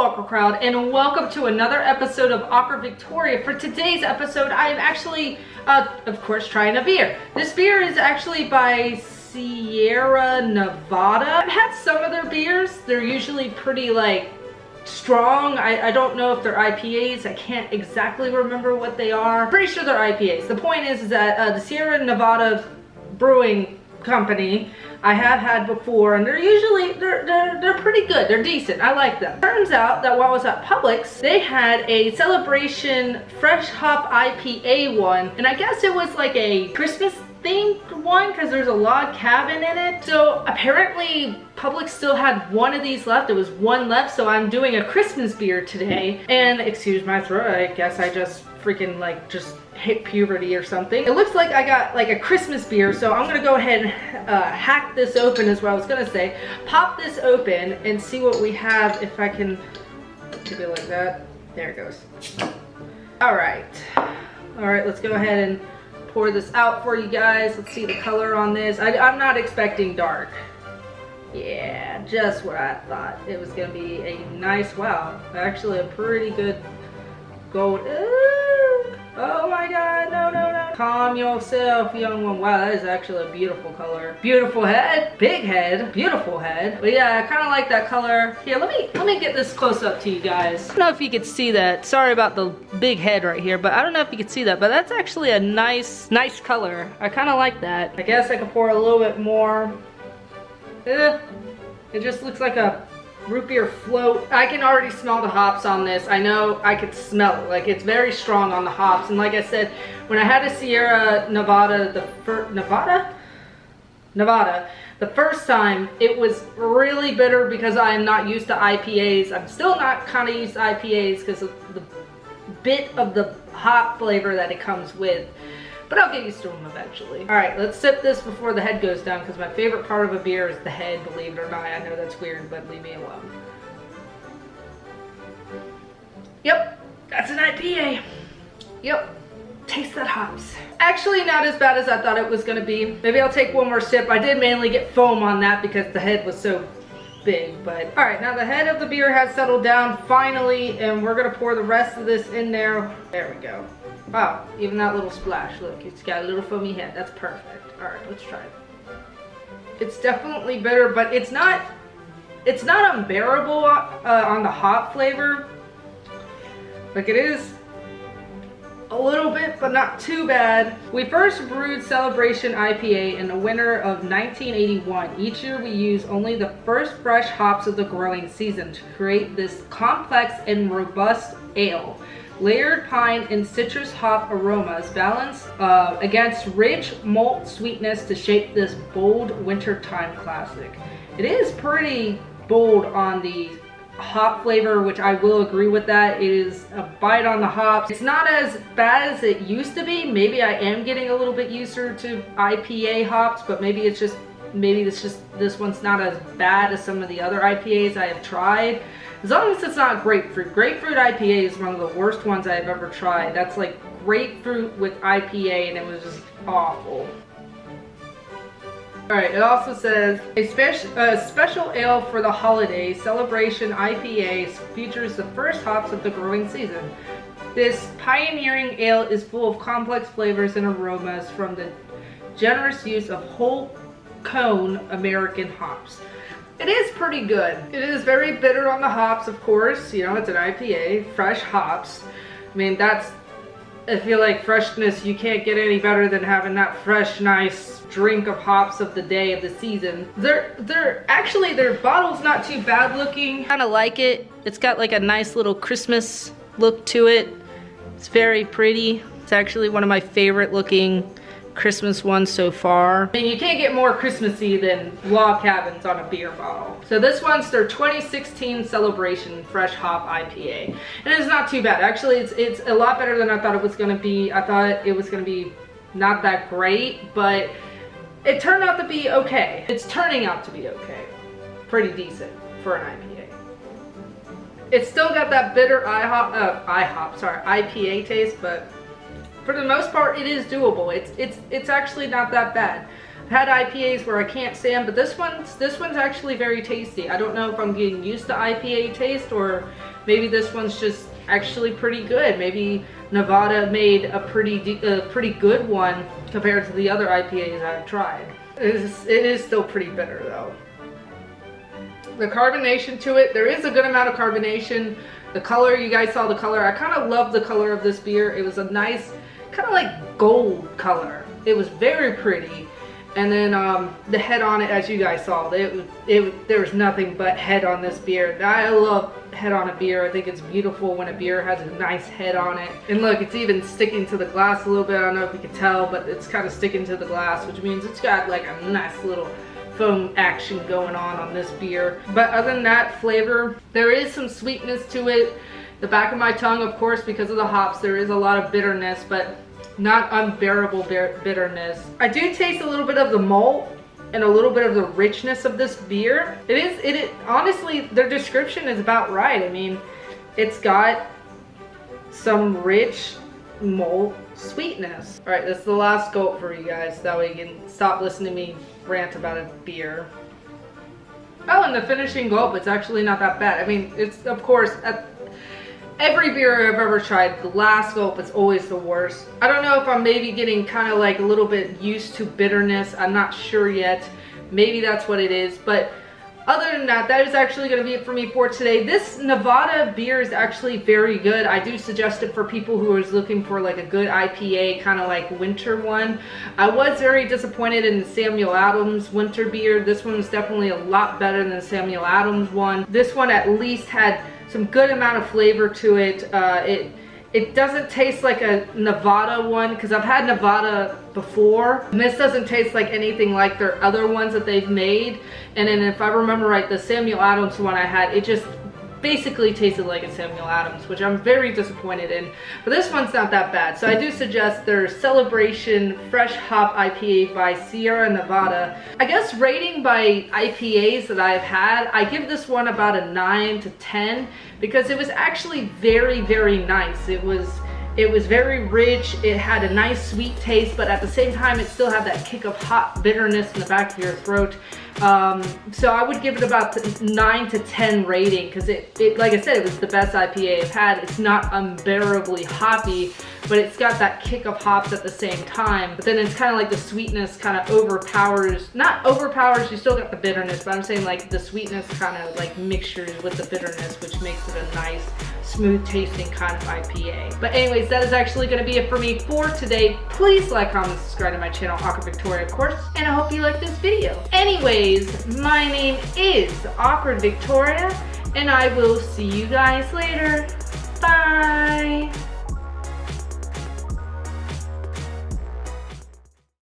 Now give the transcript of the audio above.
Awkward Crowd, and welcome to another episode of Awkward Victoria. For today's episode, I am actually, of course, trying a beer. This beer is actually by Sierra Nevada. I've had some of their beers. They're usually pretty, strong. I don't know if they're IPAs. I can't exactly remember what they are. Pretty sure they're IPAs. The point is that the Sierra Nevada Brewing Company I have had before, and they're usually they're pretty good. They're decent. I like them. Turns out that while I was at Publix, they had a Celebration Fresh Hop IPA one, and I guess it was like a Christmas themed one because there's a log cabin in it. So apparently Publix still had one of these left. There was one left, so I'm doing a Christmas beer today. And excuse my throat, I guess I just freaking just hit puberty or something. It looks like I got like a Christmas beer, so I'm gonna go ahead and hack this open is what I was gonna say. Pop this open and see what we have. If I can keep it like that. There it goes. All right, let's go ahead and pour this out for you guys. Let's see the color on this. I'm not expecting dark. Yeah, just what I thought. It was gonna be a nice, wow, actually a pretty good gold. Oh my god, no. Calm yourself, young one. Wow, that is actually a beautiful color. Beautiful head, big head, beautiful head. But yeah, I kind of like that color. Here, let me get this close up to you guys. I don't know if you could see that. Sorry about the big head right here, but I don't know if you could see that, but that's actually a nice color. I kind of like that. I guess I could pour a little bit more. It just looks like a root beer float. I can already smell the hops on this. I know I could smell it. Like, it's very strong on the hops. And like I said, when I had a Sierra Nevada, Nevada, the first time, it was really bitter because I am not used to IPAs. I'm still not kind of used to IPAs because of the bit of the hop flavor that it comes with. But I'll get used to them eventually. All right, let's sip this before the head goes down because my favorite part of a beer is the head, believe it or not. I know that's weird, but leave me alone. Yep, that's an IPA. Yep, taste that hops. Actually, not as bad as I thought it was gonna be. Maybe I'll take one more sip. I did mainly get foam on that because the head was so big, but all right, now the head of the beer has settled down finally, and we're gonna pour the rest of this in there. There we go. Wow, even that little splash. Look, it's got a little foamy head. That's perfect. All right, let's try it. It's definitely bitter, but it's not unbearable on the hop flavor. Like, it is a little bit, but not too bad. We first brewed Celebration IPA in the winter of 1981. Each year we use only the first fresh hops of the growing season to create this complex and robust ale. Layered pine and citrus hop aromas balance against rich malt sweetness to shape this bold wintertime classic. It is pretty bold on the hop flavor, which I will agree with that. It is a bite on the hops. It's not as bad as it used to be. Maybe I am getting a little bit used to IPA hops, but maybe it's just this one's not as bad as some of the other IPAs I have tried. As long as it's not grapefruit. Grapefruit IPA is one of the worst ones I've ever tried. That's like grapefruit with IPA, and it was just awful. Alright, it also says, a special ale for the holidays, Celebration IPA features the first hops of the growing season. This pioneering ale is full of complex flavors and aromas from the generous use of whole cone American hops. It is pretty good. It is very bitter on the hops, of course. You know, it's an IPA, fresh hops. I mean, I feel like freshness, you can't get any better than having that fresh, nice drink of hops of the day, of the season. Actually, their bottle's not too bad looking. Kind of like it. It's got like a nice little Christmas look to it. It's very pretty. It's actually one of my favorite looking Christmas ones so far. I mean, you can't get more Christmassy than log cabins on a beer bottle. So this one's their 2016 Celebration Fresh Hop IPA. And it's not too bad. Actually, it's a lot better than I thought it was gonna be. I thought it was gonna be not that great, but it turned out to be okay. It's turning out to be okay. Pretty decent for an IPA. It's still got that bitter IPA taste, but for the most part, it is doable. It's actually not that bad. had IPAs where I can't stand, but this one's actually very tasty. I don't know if I'm getting used to IPA taste, or maybe this one's just actually pretty good. Maybe Navada made a pretty good one compared to the other IPAs I've tried. It is still pretty bitter though. The carbonation to it, there is a good amount of carbonation. The color, you guys saw the color. I kind of love the color of this beer. It was a nice, kind of like gold color. It was very pretty. And then the head on it, as you guys saw, there was nothing but head on this beer. I love head on a beer. I think it's beautiful when a beer has a nice head on it. And look, it's even sticking to the glass a little bit. I don't know if you can tell, but it's kind of sticking to the glass, which means it's got like a nice little foam action going on this beer. But other than that, flavor, there is some sweetness to it. The back of my tongue, of course, because of the hops, there is a lot of bitterness, but not unbearable bitterness. I do taste a little bit of the malt and a little bit of the richness of this beer. It is honestly, their description is about right. I mean, it's got some rich malt sweetness. All right, this is the last gulp for you guys. That way you can stop listening to me rant about a beer. Oh, and the finishing gulp, it's actually not that bad. I mean, it's, of course, every beer I've ever tried, the last gulp is always the worst. I don't know if I'm maybe getting kind of like a little bit used to bitterness. I'm not sure yet. Maybe that's what it is. But other than that, that is actually going to be it for me for today. This Navada beer is actually very good. I do suggest it for people who are looking for like a good IPA, kind of like winter one. I was very disappointed in the Samuel Adams winter beer. This one was definitely a lot better than the Samuel Adams one. This one at least had some good amount of flavor to it. It doesn't taste like a Navada one, because I've had Navada before, and this doesn't taste like anything like their other ones that they've made. And then if I remember right, the Samuel Adams one I had, it just basically tasted like a Samuel Adams, which I'm very disappointed in. But this one's not that bad. So I do suggest their Celebration Fresh Hop IPA by Sierra Nevada. I guess rating by IPAs that I've had, I give this one about a 9 to 10 because it was actually very, very nice. It was very rich. It had a nice sweet taste, but at the same time, it still had that kick of hot bitterness in the back of your throat. So I would give it about 9 to 10 rating because it, like I said, it was the best IPA I've had. It's not unbearably hoppy, but it's got that kick of hops at the same time. But then it's kind of like the sweetness kind of overpowers, not overpowers, you still got the bitterness, but I'm saying like the sweetness kind of like mixtures with the bitterness, which makes it a nice, smooth tasting kind of IPA. But anyways, that is actually going to be it for me for today. Please like, comment, subscribe to my channel, Awkward Victoria, of course, and I hope you like this video. Anyways, my name is Awkward Victoria, and I will see you guys later.